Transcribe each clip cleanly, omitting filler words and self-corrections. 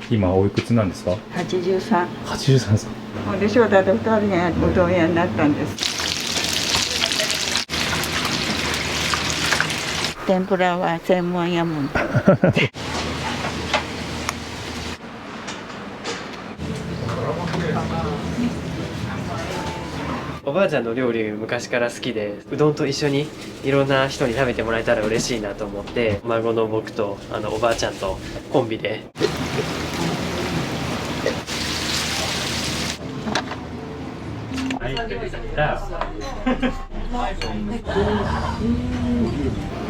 今おいくつなんですか83。83歳。ほんで翔太と2人がうどん屋になったんです。天ぷらは専門やもん。おばあちゃんの料理昔から好きで、うどんと一緒にいろんな人に食べてもらえたら嬉しいなと思って、孫の僕とおばあちゃんとコンビで。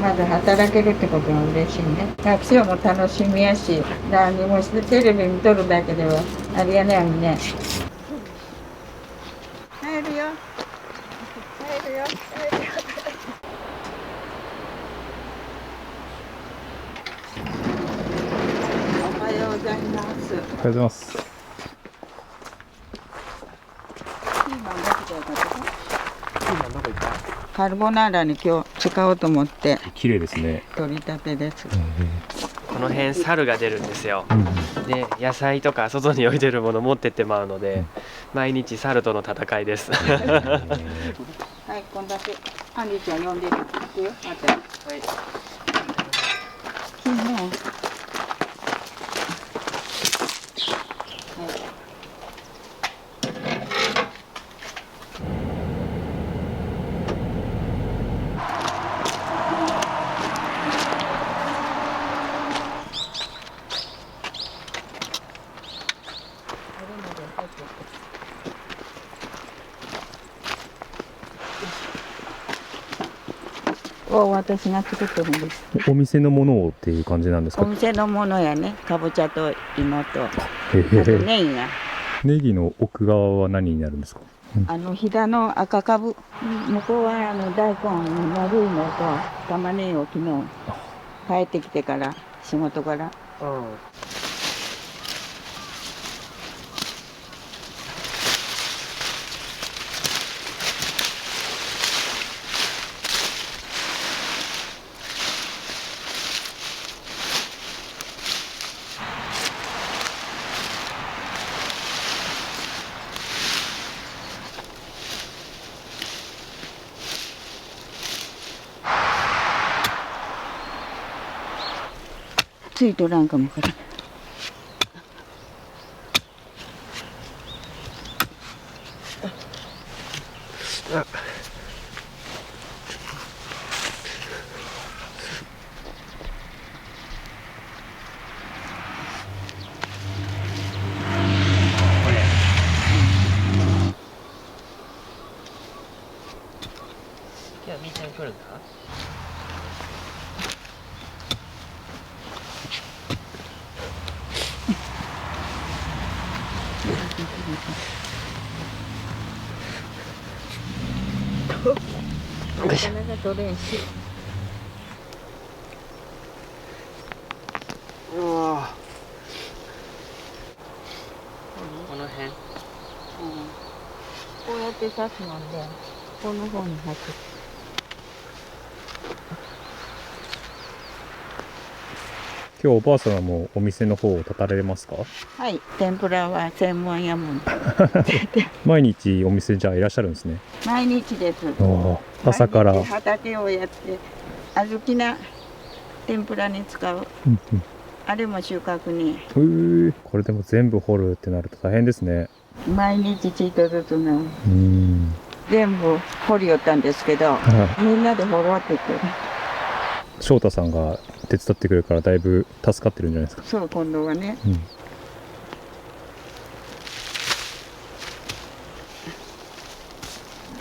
まだ働けるってことは嬉しいね。学生も楽しみやし、何もしてテレビ見とるだけではありえないね。入るよ。入るよ。入るよ。おはようございます。おはようございます。ピーマンだけでよかったか？ピーマンどこ行った？カルボナーラに今日使おうと思って綺麗ですね。取り立てです。この辺猿が出るんですよ。で野菜とか外に置いてるもの持ってってまうので、毎日猿との戦いです。はい、こんだけアンリちゃん呼んでる。行くよ。また。はい。昨日。を私が作ってるんです。お店のものをっていう感じなんですか？お店のものやね。かぼちゃと芋と、あへとへ。ネギが。ネギの奥側は何になるんですか？飛騨の赤かぶ。向こうは大根丸いのと玉ねぎを昨日帰ってきてから仕事から。ついとらんかもから。いやみーちゃん来るんだ。なかなか取れんし。うわこの辺。こうやって刺すので、この方に入って。今日おばあ様もお店の方を立たれますか？はい、天ぷらは専門やもん。毎日お店じゃあいらっしゃるんですね。毎日です。朝から。毎日畑をやって、小豆な天ぷらに使う。あれも収穫に。これでも全部掘るってなると大変ですね。毎日ちょっとずつね。全部掘りよったんですけど、みんなで掘ろうって言って。翔太さんが手伝ってくれるからだいぶ助かってるんじゃないですか。そう、今度はね。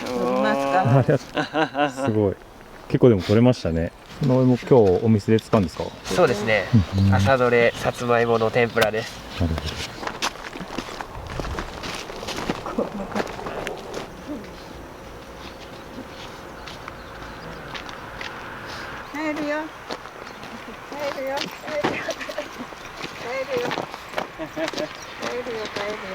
取りますか？すごい。結構でも取れましたね。このも今日お店で使うんですか？そうですね。朝どれさつまいもの天ぷらです。なるほど。入るよ。入るよ。入るよ。入るよ。入るよ。入るよ。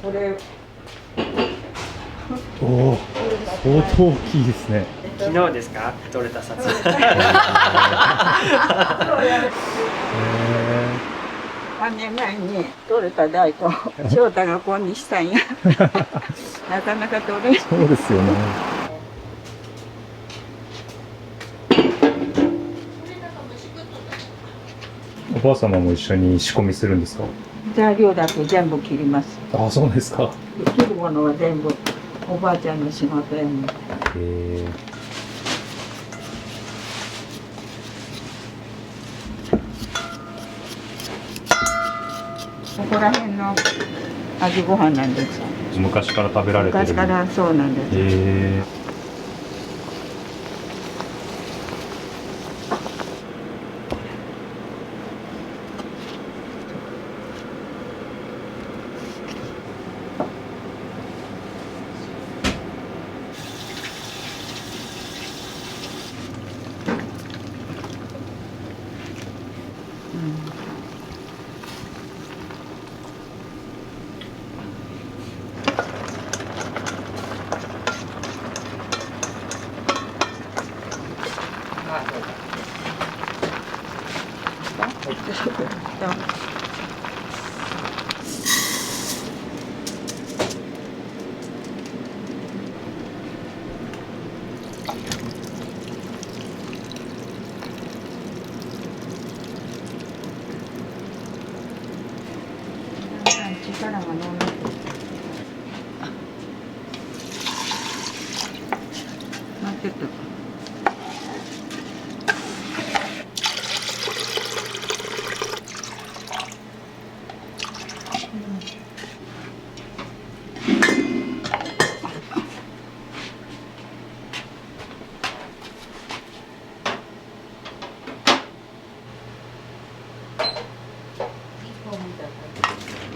これおお、相当大きいですね。昨日ですか？取れた札。へ3年前に取れた大根、翔太がこんにしたんや。なかなか取れん。そうですよね。おばあ様も一緒に仕込みするんですか？材料だけ全部切ります。あ、そうですか。切るものは全部おばあちゃんの仕事やねん。へえ。ここら辺の味ご飯なんです。昔から食べられてる。昔からそうなんです。へえ。力が乗んなくて。もうちょっと。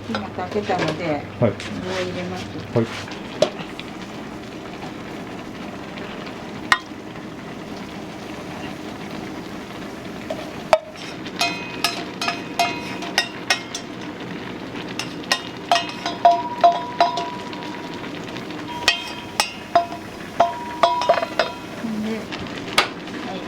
今炊けたので、はい。具を入れます。はい。で、はい。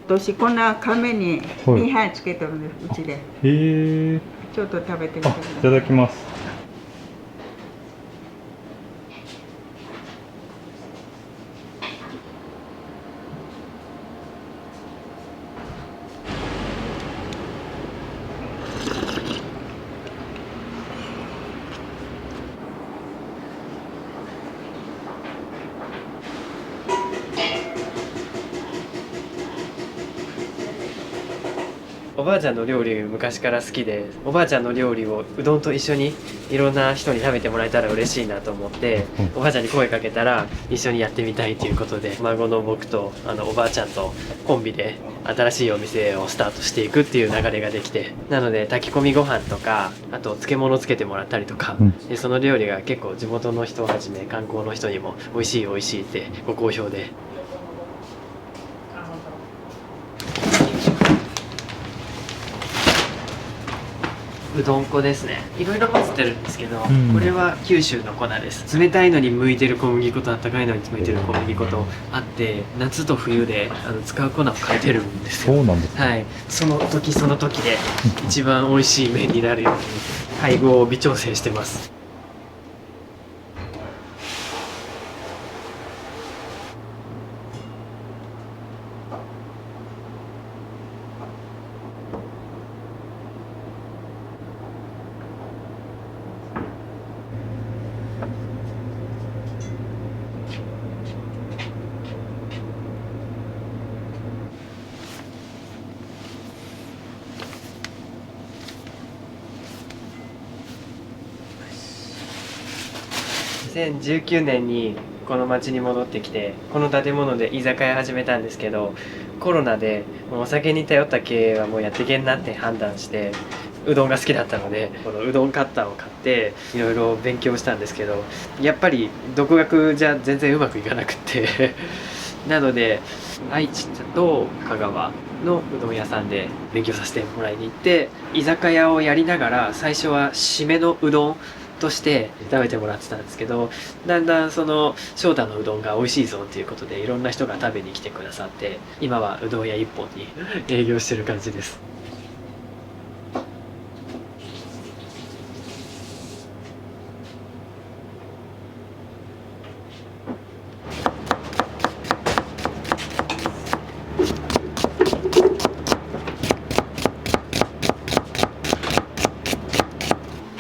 私こんな亀に2杯つけてるんです、うちで。へえ。ちょっと食べてみてあ、ください。いただきます。おばあちゃんの料理昔から好きで、おばあちゃんの料理をうどんと一緒にいろんな人に食べてもらえたら嬉しいなと思って、おばあちゃんに声かけたら一緒にやってみたいということで、孫の僕とおばあちゃんとコンビで新しいお店をスタートしていくっていう流れができて、なので炊き込みご飯とか、あと漬物つけてもらったりとか、でその料理が結構地元の人をはじめ観光の人にも美味しい美味しいってご好評で。うどん粉ですね。いろいろ混ぜてるんですけど、これは九州の粉です。冷たいのに向いてる小麦粉と温かいのに向いてる小麦粉とあって、夏と冬で使う粉を変えてるんですよ。そうなんですね。はい、その時その時で一番美味しい麺になるように配合を微調整してます。2019年にこの町に戻ってきて、この建物で居酒屋始めたんですけど、コロナでもうお酒に頼った経営はもうやっていけんなって判断して、うどんが好きだったのでこのうどんカッターを買っていろいろ勉強したんですけど、やっぱり独学じゃ全然うまくいかなくってなので愛知と香川のうどん屋さんで勉強させてもらいに行って、居酒屋をやりながら最初は締めのうどんとして食べてもらってたんですけど、だんだんその翔太のうどんが美味しいぞっていうことでいろんな人が食べに来てくださって、今はうどん屋一本に営業してる感じです。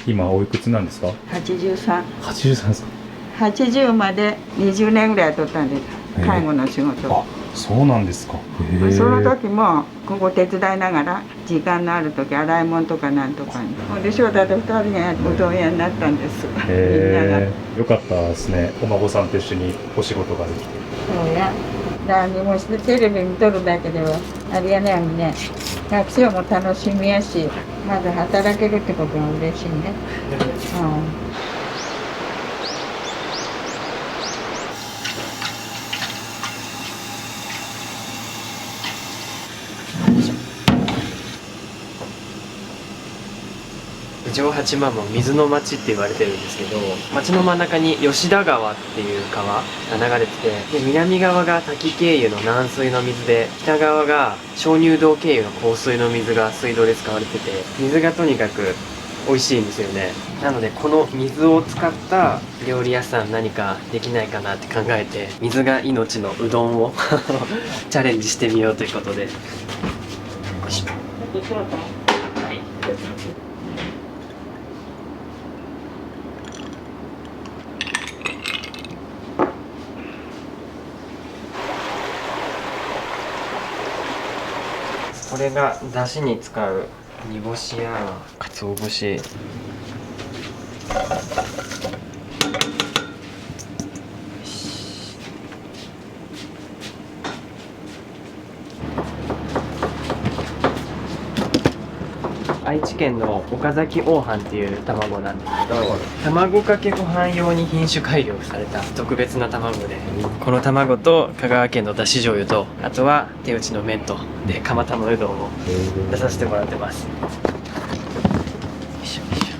今おいくつなんですか？ 83。 83ですか？80まで20年ぐらい取ったんですへえ介護の仕事を。あ、そうなんですか。へえ。その時もここ手伝いながら時間のある時洗い物とかなんとかに、ほんで翔太と2人がうどん屋になったんです、みんなが。へえ。よかったですね。お孫さんと一緒にお仕事ができて。そうや、何もしてテレビ見とるだけではあれやねんね。学生も楽しみやし、まず働けるってことが嬉しいね。城八幡も水の町って言われてるんですけど、町の真ん中に吉田川っていう川が流れてて、で南側が滝経由の軟水の水で、北側が鍾乳洞経由の硬水の水が水道で使われてて、水がとにかく美味しいんですよね。なのでこの水を使った料理屋さん何かできないかなって考えて、水が命のうどんをチャレンジしてみようということで。よいしょ。はい。これが出汁に使う煮干しや鰹節。愛知県の岡崎黄飯っていう卵なんですけど、卵かけご飯用に品種改良された特別な卵で、この卵と香川県のだし醤油と、あとは手打ちの麺とで釜玉うどんを出させてもらってます。よいしょよいしょ。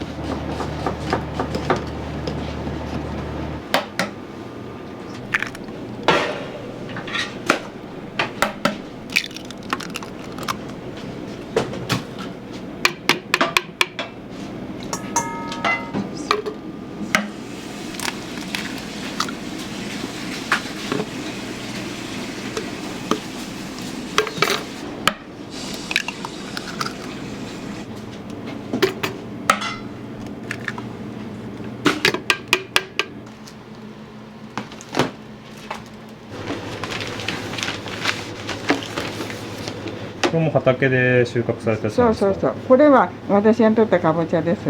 これも畑で収穫されたやつなんですか？そうそうそう。これは私が取ったかぼちゃです。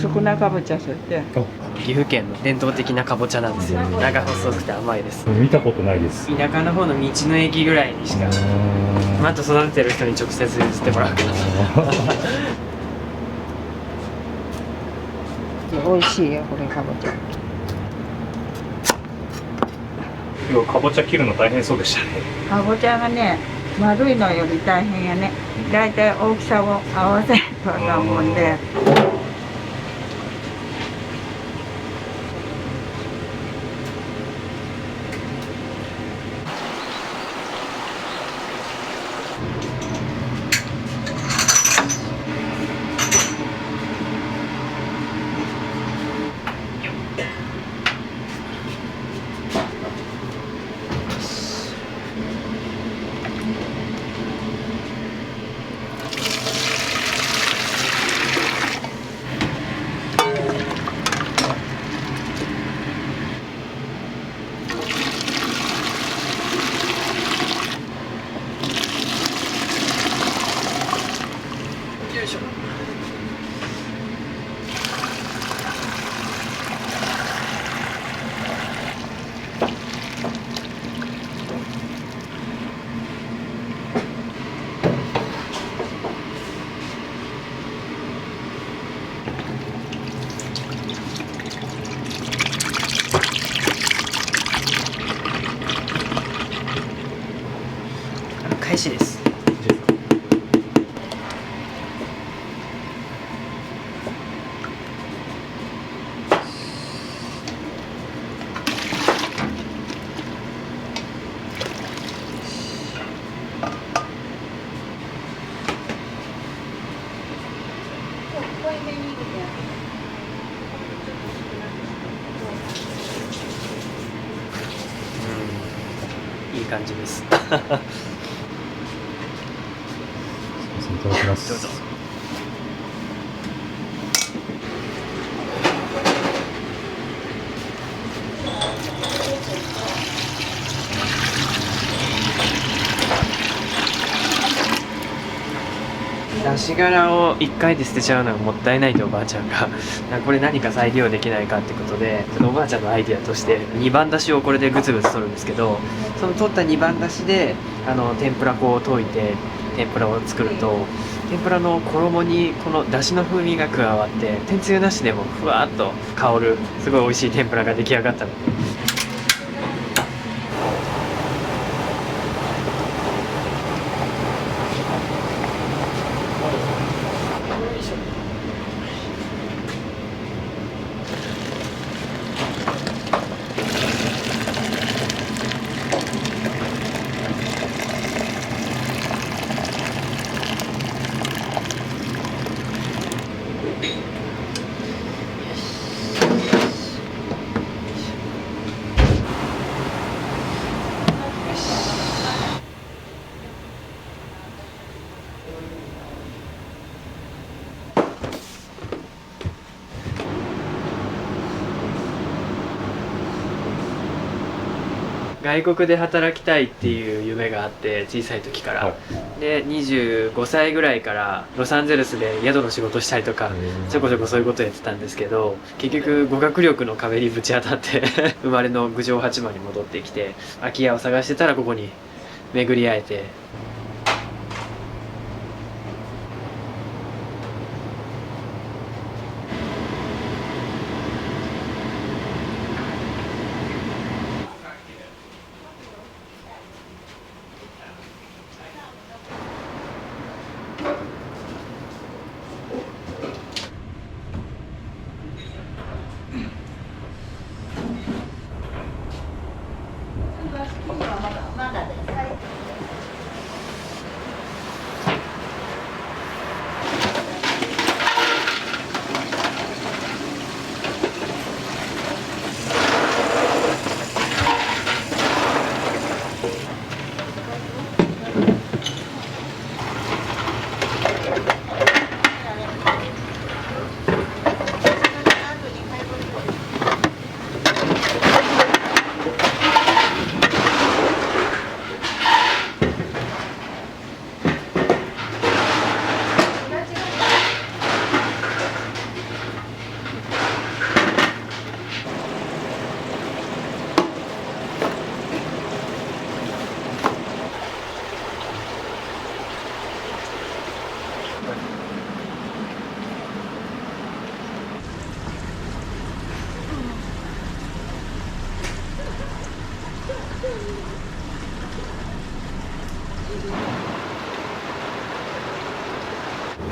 少なかぼちゃすって。岐阜県の伝統的なかぼちゃなんですよ。長細くて甘いです。見たことないです。田舎の方の道の駅ぐらいにしか、あと育ててる人に直接譲ってもらうけど美味しいよこれかぼちゃ。今日かぼちゃ切るの大変そうでしたね。かぼちゃがね、丸いのより大変やね。だいたい大きさを合わせると思うんで。いい感じです。いただきます。どうぞ。出し殻を1回で捨てちゃうのがもったいないとおばあちゃんがこれ何か再利用できないかってことで、そのおばあちゃんのアイディアとして2番だしをこれでグツグツ取るんですけど、その取った2番だしで天ぷら粉を溶いて天ぷらを作ると、天ぷらの衣にこのだしの風味が加わって天つゆなしでもふわっと香るすごい美味しい天ぷらが出来上がったので。外国で働きたいっていう夢があって、小さい時から、はい、で25歳ぐらいからロサンゼルスで宿の仕事したりとかちょこちょこそういうことやってたんですけど、結局語学力の壁にぶち当たって生まれの郡上八幡に戻ってきて、空き家を探してたらここに巡り会えて。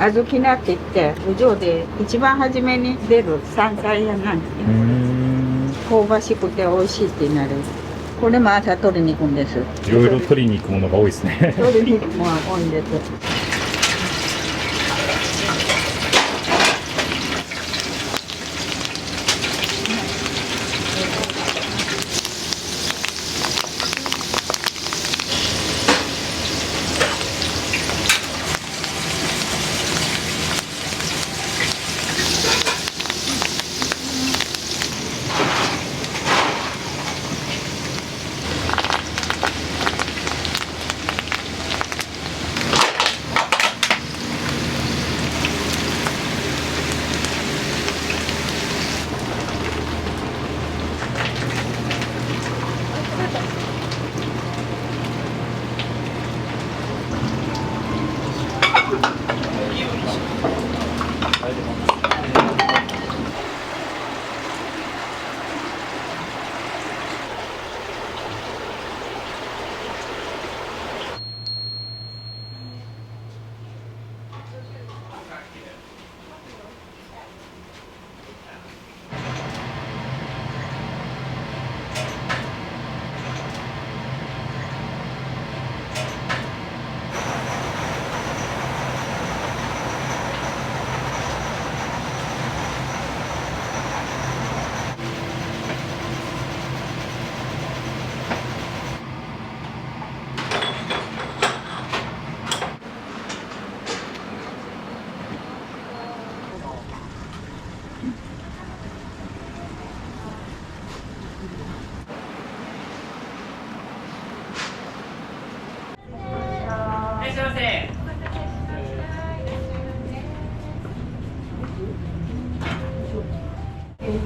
小豆菜って言って郡上で一番初めに出る山菜屋なんですよ。香ばしくて美味しいってなる。これも朝取りに行くんです。いろいろ取りに行くものが多いですね。取りに行くものが多いんです。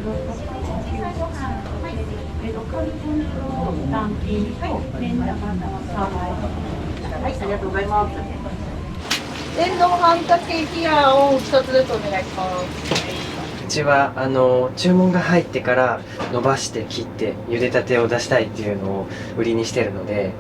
はい、ありがとうございます。電動半角ケーキ屋を一つずつお願いします。うちは注文が入ってから伸ばして切って茹でたてを出したいっていうのを売りにしてるので。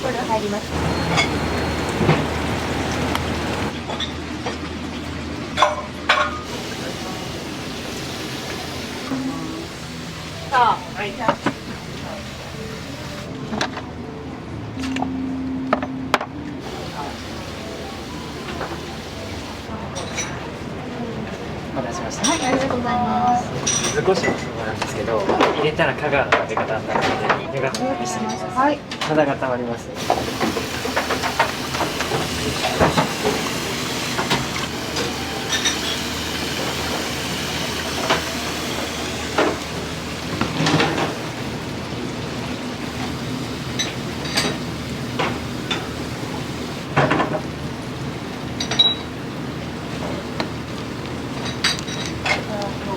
これ入ります。さあ、はい。お待たせしました。はい、ありがとうございます。柚子胡椒のものなんですけど、入れたら香川の食べ方になるので、よかったら見せてください。はい。肌がたまります。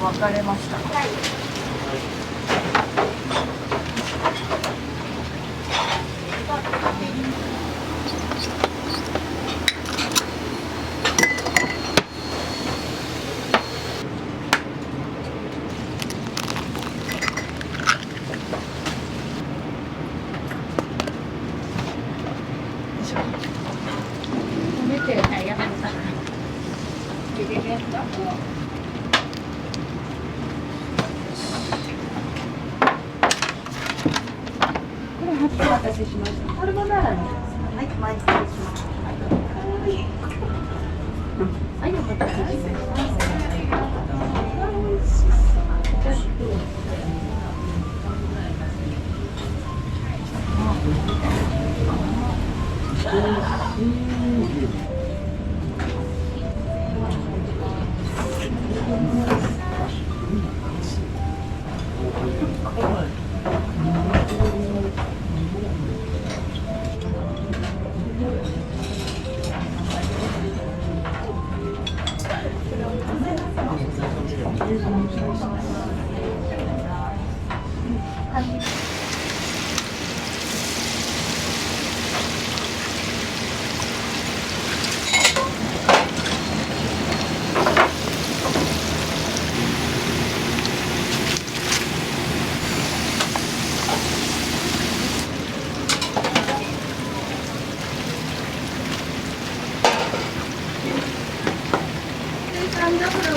分かれました。はい。見て、はい、やめなさい。お待たせしました。これもならね。はい、前失礼します。はい、お待たせしました。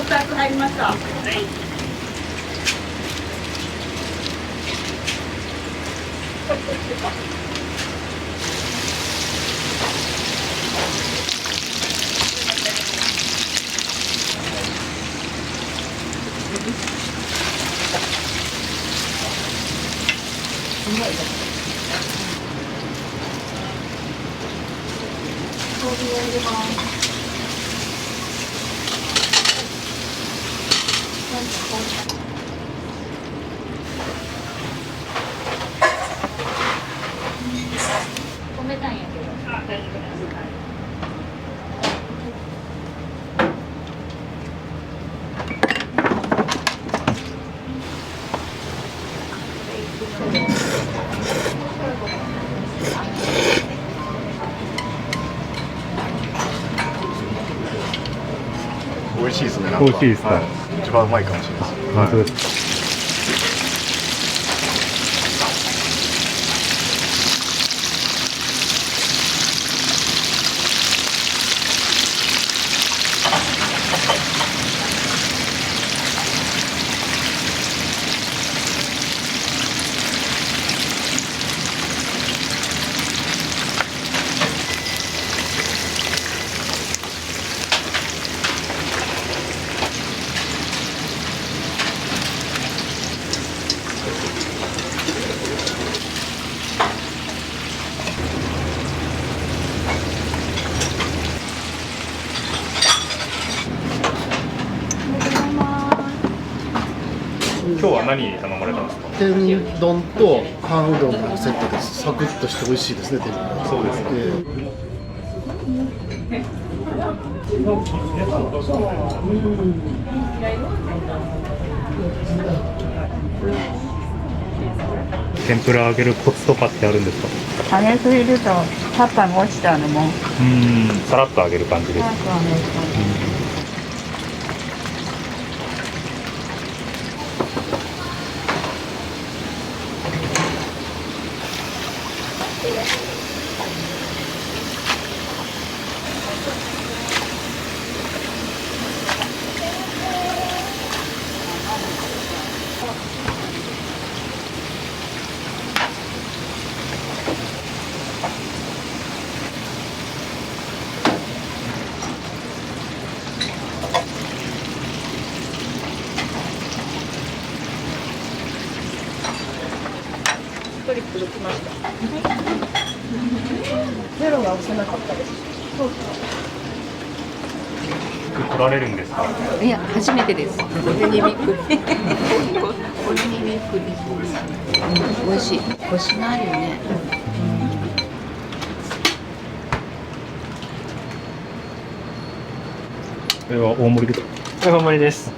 2つ入りました。米たんやけど。大丈夫です。美味しいですね。美味しいですか。はい、一番うまいかもしれないです。本当はいですか。今日は何頼まれたんですか。天丼と半うどんのセットです。サクッとして美味しいですね、天丼。そうです天ぷら揚げるコツとかってあるんですか。揚げすぎると葉っぱが落ちちゃうのも。さらっと揚げる感じです。トリップできました。ゼロが押せなかったです。取られるんですか。いや、初めてです。これにびっくり。これにびっくり。美味しい。コシがあるよね。これは大盛りです。これ大盛りです。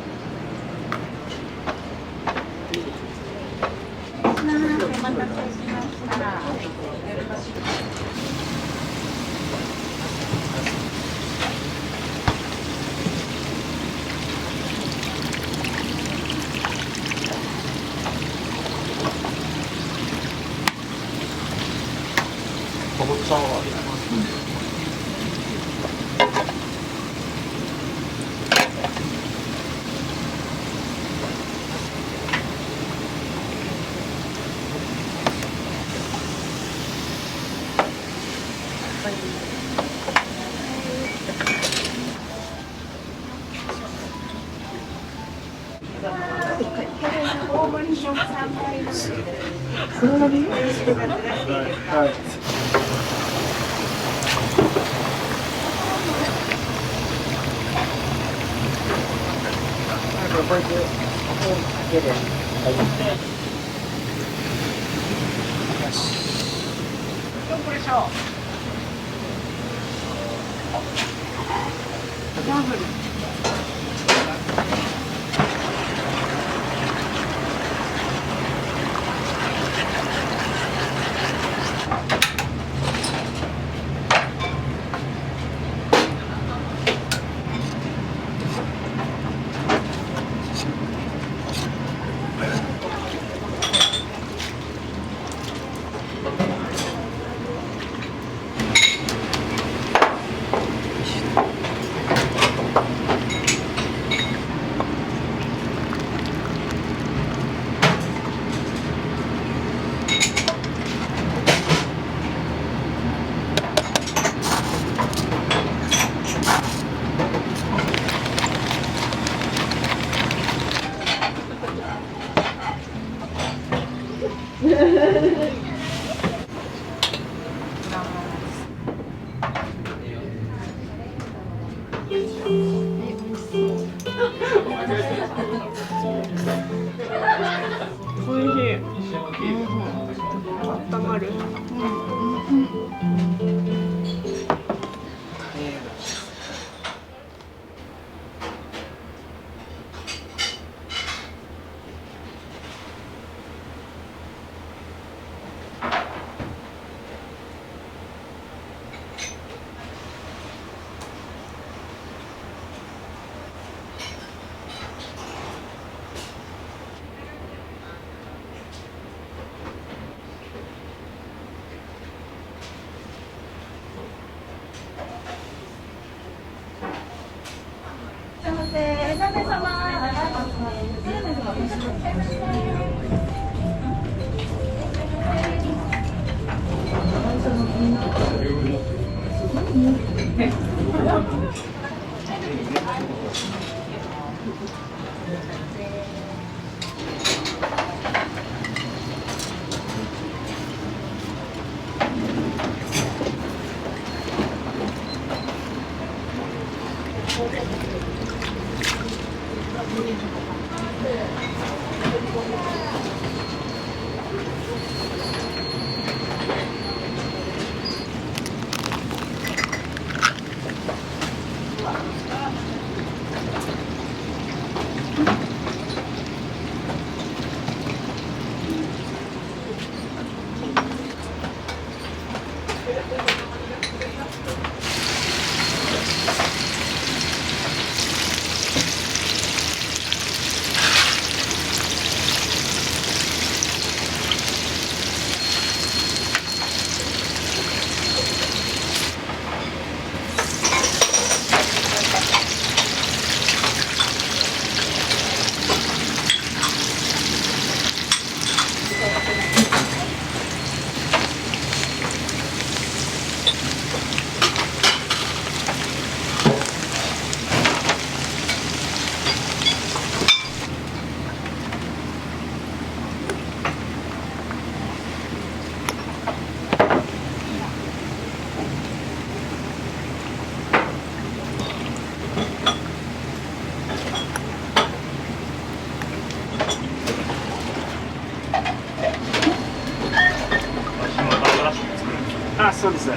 あ、そうです。は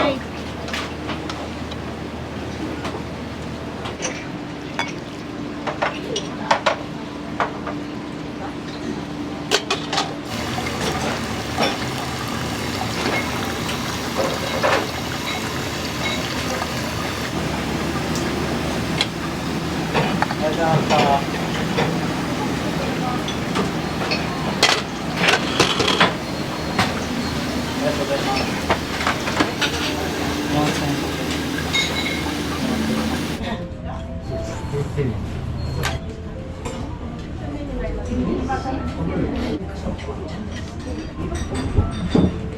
い。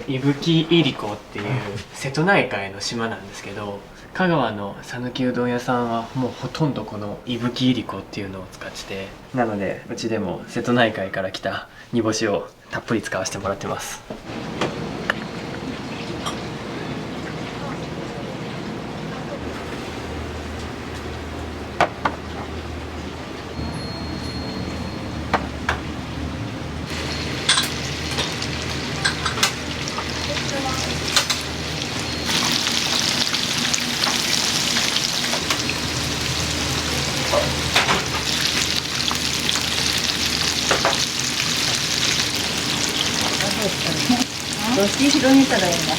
伊吹入子っていう瀬戸内海の島なんですけど、香川の讃岐うどん屋さんはもうほとんどこの伊吹入子っていうのを使ってて、なのでうちでも瀬戸内海から来た煮干しをたっぷり使わせてもらってます。どっち広げたらいいんだ。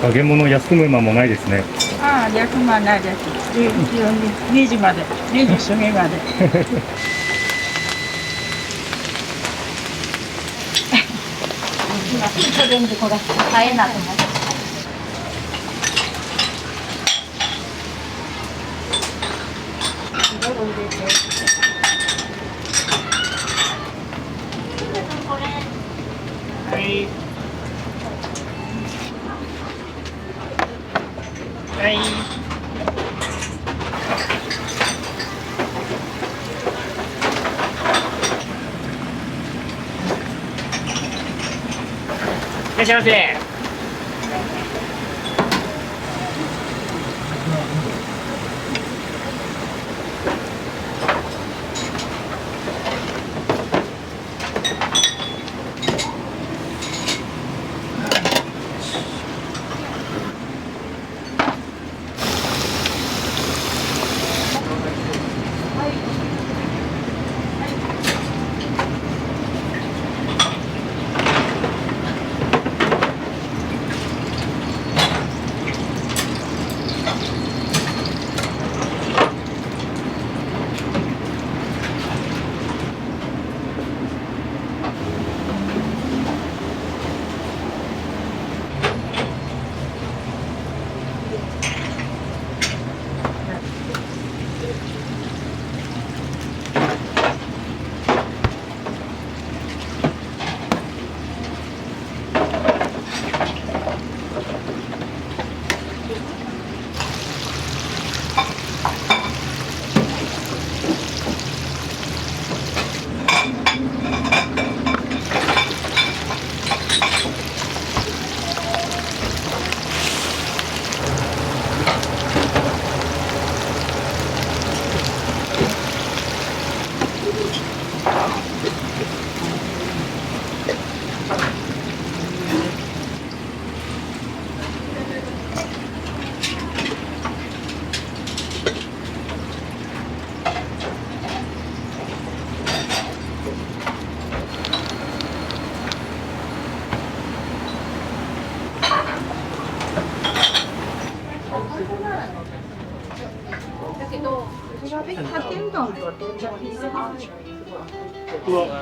揚げ物休む間もないですね。ああ、休まないです。2時まで、2時過ぎまで。今、それでこれ、買えなくなって。はいはいいらっしゃいませ。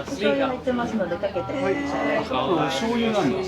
醤油入ってますのでかけて。醤油なんだ。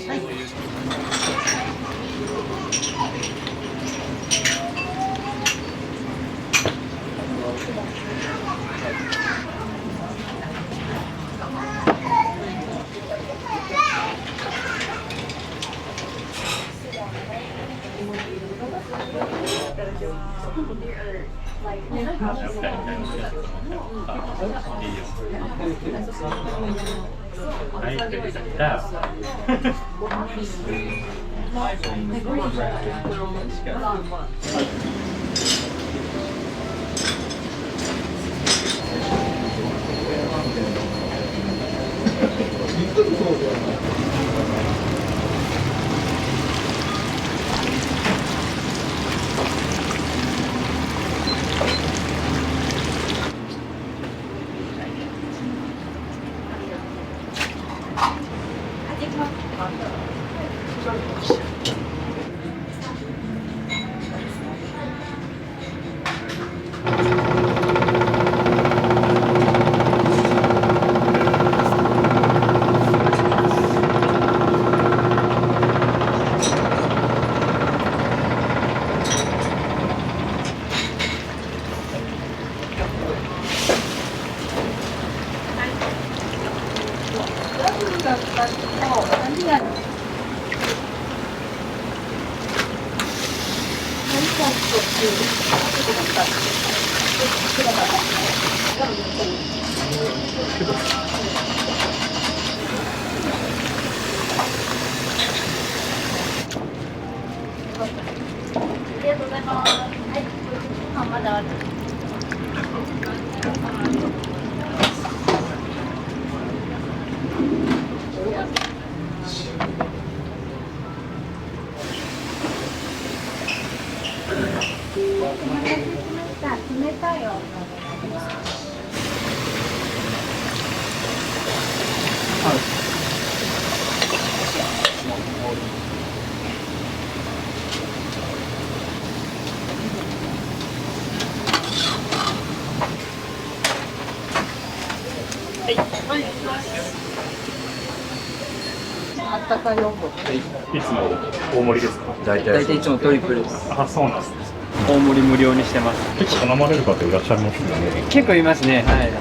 あったかいおこ。いつも大盛りですか？大体いつもトリプルです。あ、そうなんですね。大盛り無料にしてます。結構頼まれる方いらっしゃいますよね。結構いますね。はい。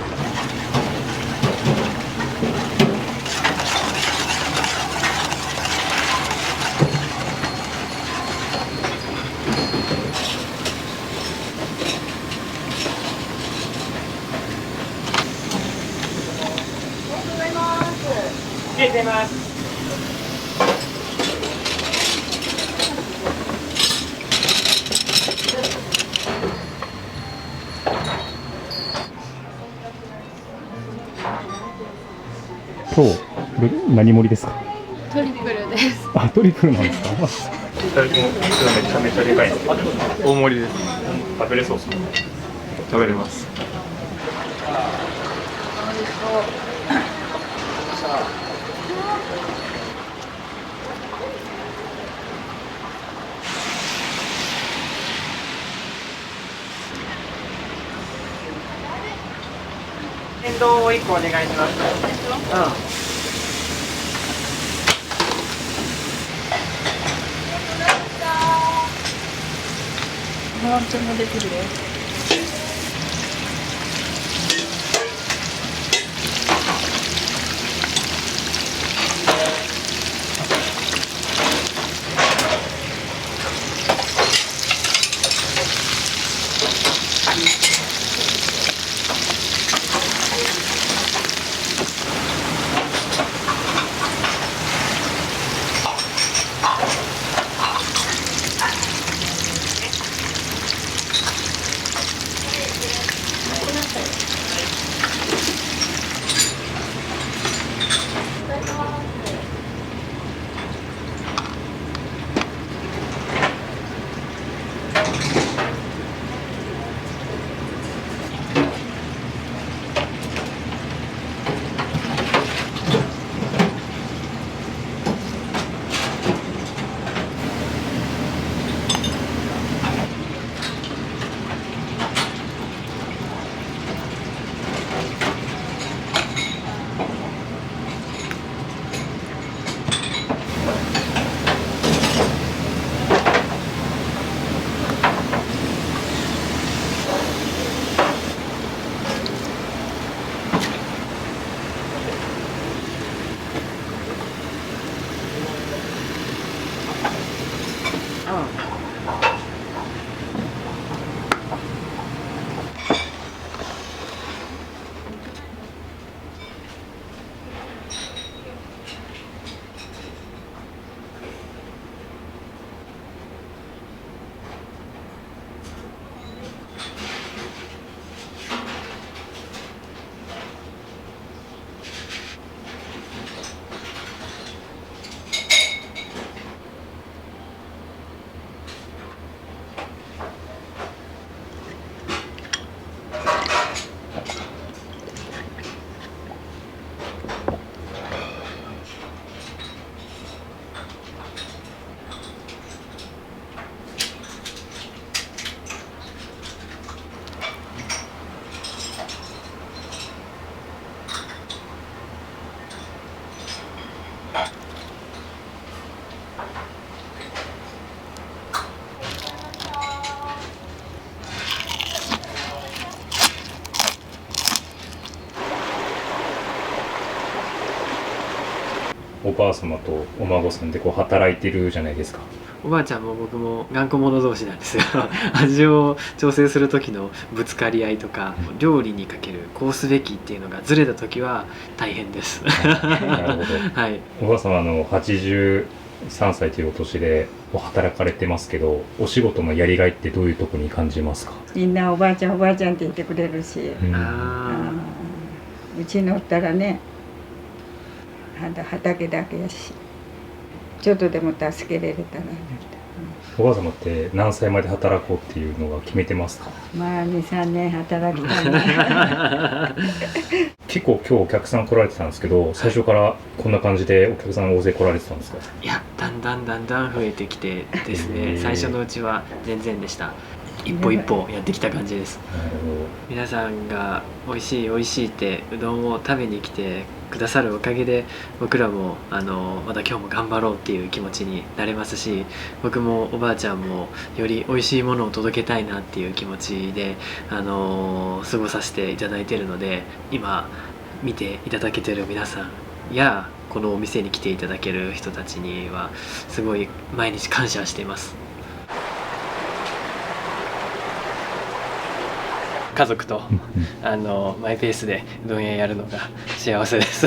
りがとうございます。今日何盛りですか？トリプルです。あ、トリプルなんですか？2人ともめちゃめちゃでかいです。大盛りです。食べれそうですね。食べれます。天丼を1個お願いします。もうちょっとできるよ。おばあ様とお孫さんでこう働いてるじゃないですか。おばあちゃんも僕も頑固者同士なんですよ味を調整する時のぶつかり合いとか、料理にかけるこうすべきっていうのがずれた時は大変ですなるほど。はい、おばあ様83歳というお年で働かれてますけど、お仕事のやりがいってどういうところに感じますか？みんなおばあちゃんおばあちゃんって言ってくれるし、うちのったらね、畑だけやし、ちょっとでも助けれれたら。おばあ様って何歳まで働こうっていうのが決めてますか？まあ2、3年働きたいな結構今日お客さん来られてたんですけど、最初からこんな感じでお客さん大勢来られてたんですか？いや、だんだん増えてきてですね、最初のうちは全然でした。一歩一歩やってきた感じです。皆さんが美味しい美味しいってうどんを食べに来てくださるおかげで、僕らもまた今日も頑張ろうっていう気持ちになれますし、僕もおばあちゃんもより美味しいものを届けたいなっていう気持ちで過ごさせていただいているので、今見ていただけてる皆さんやこのお店に来ていただける人たちにはすごい毎日感謝しています。家族とマイペースでうどん屋やるのが幸せです